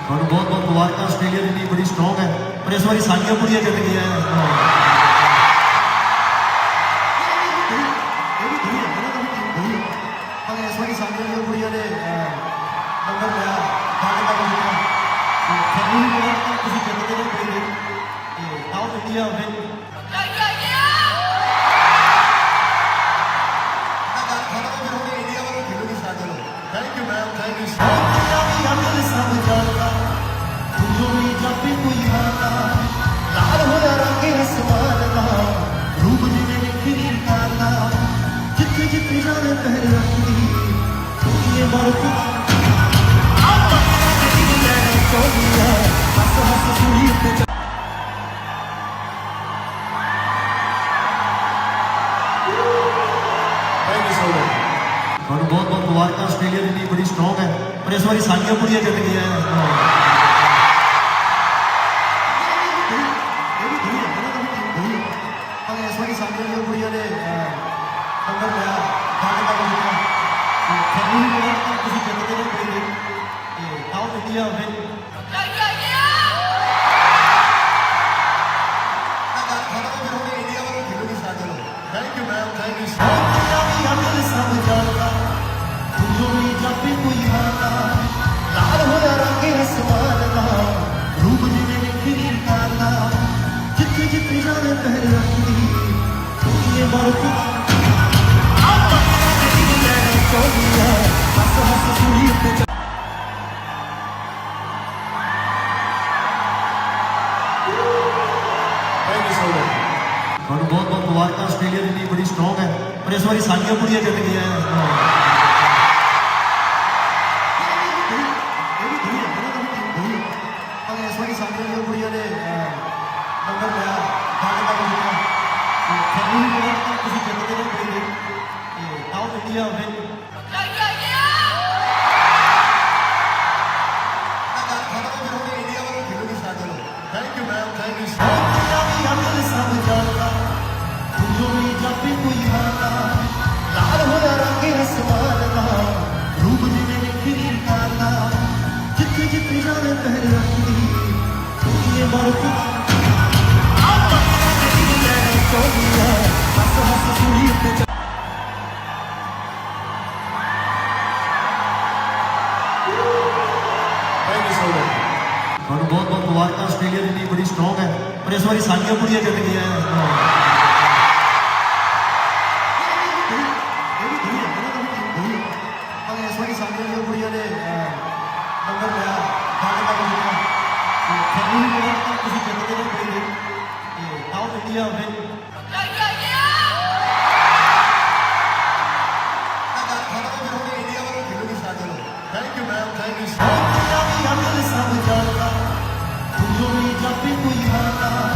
ਤੁਹਾਨੂੰ ਬਹੁਤ ਬਹੁਤ ਮੁਬਾਰਕਾਂ। ਆਸਟ੍ਰੇਲੀਆ ਦੀ ਟੀਮ ਬੜੀ ਸਟਰੋਂਗ ਹੈ, ਪਰ ਇਸ ਵਾਰੀ ਸਾਡੀਆਂ ਕੁੜੀਆਂ ਜਿੱਤ ਗਈਆਂ। ਪਰ ਇਸ ਵਾਰੀ ਸਾਡੀਆਂ ਕੁੜੀਆਂ ਨੇ ਨੰਬਰ ਲਿਆ। ਤੁਹਾਨੂੰ ਵੀ ਮੁਬਾਰਕਾਂ, ਤੁਸੀਂ ਜਿੱਤ ਗਏ ਪਈ ਤੇ ਆਓ India win. Thank you, ma'am. Thank you. ਤੁਹਾਨੂੰ ਬਹੁਤ ਬਹੁਤ ਮੁਬਾਰਕਾਂ। ਆਸਟ੍ਰੇਲੀਆ ਦੀ ਟੀਮ ਬੜੀ ਸਟਰੋਂਗ ਹੈ, ਪਰ ਇਸ ਵਾਰੀ ਸਾਡੀਆਂ ਕੁੜੀਆਂ ਜਿੱਤ ਗਈਆਂ। ਪਰ ਇਸ ਵਾਰੀ ਸਾਡੀਆਂ ਕੁੜੀਆਂ ਨੇ ਨੰਬਰ ਲਿਆ। ਤੁਹਾਨੂੰ ਵੀ ਮੁਬਾਰਕਾਂ, ਤੁਸੀਂ ਜਿੱਤ ਗਏ ਪਈ ਤੇ ਆਓ India win. Thank you, ma'am. Thank you. ਤੁਹਾਨੂੰ ਬਹੁਤ ਬਹੁਤ ਮੁਬਾਰਕਾਂ। ਆਸਟ੍ਰੇਲੀਆ ਦੀ ਟੀਮ ਬੜੀ ਸਟਰੋਂਗ ਹੈ, ਪਰ ਇਸ ਵਾਰੀ ਸਾਡੀਆਂ ਕੁੜੀਆਂ ਜਿੱਤ ਗਈਆਂ। ਪਰ ਇਸ ਵਾਰੀ ਸਾਡੀਆਂ ਕੁੜੀਆਂ ਨੇ ਨੰਬਰ ਲਿਆ। ਤੁਹਾਨੂੰ ਵੀ ਮੁਬਾਰਕਾਂ, ਤੁਸੀਂ ਜਿੱਤ ਗਏ ਪਈ ਤੇ ਆਓ India win. Thank you, ma'am. Thank you. ਤੁਹਾਨੂੰ ਬਹੁਤ ਬਹੁਤ ਮੁਬਾਰਕਾਂ। ਆਸਟ੍ਰੇਲੀਆ ਦੀ ਟੀਮ ਬੜੀ ਸਟਰੋਂਗ ਹੈ, ਪਰ ਇਸ ਵਾਰੀ ਸਾਡੀਆਂ ਕੁੜੀਆਂ ਜਿੱਤ ਗਈਆਂ। ਪਰ ਇਸ ਵਾਰੀ ਸਾਡੀਆਂ ਕੁੜੀਆਂ ਨੇ ਨੰਬਰ ਲਿਆ। ਤੁਹਾਨੂੰ ਵੀ ਮੁਬਾਰਕਾਂ, ਤੁਸੀਂ ਜਿੱਤ ਗਏ ਪਈ ਤੇ ਆਓ India win. Thank you, ma'am. Thank you.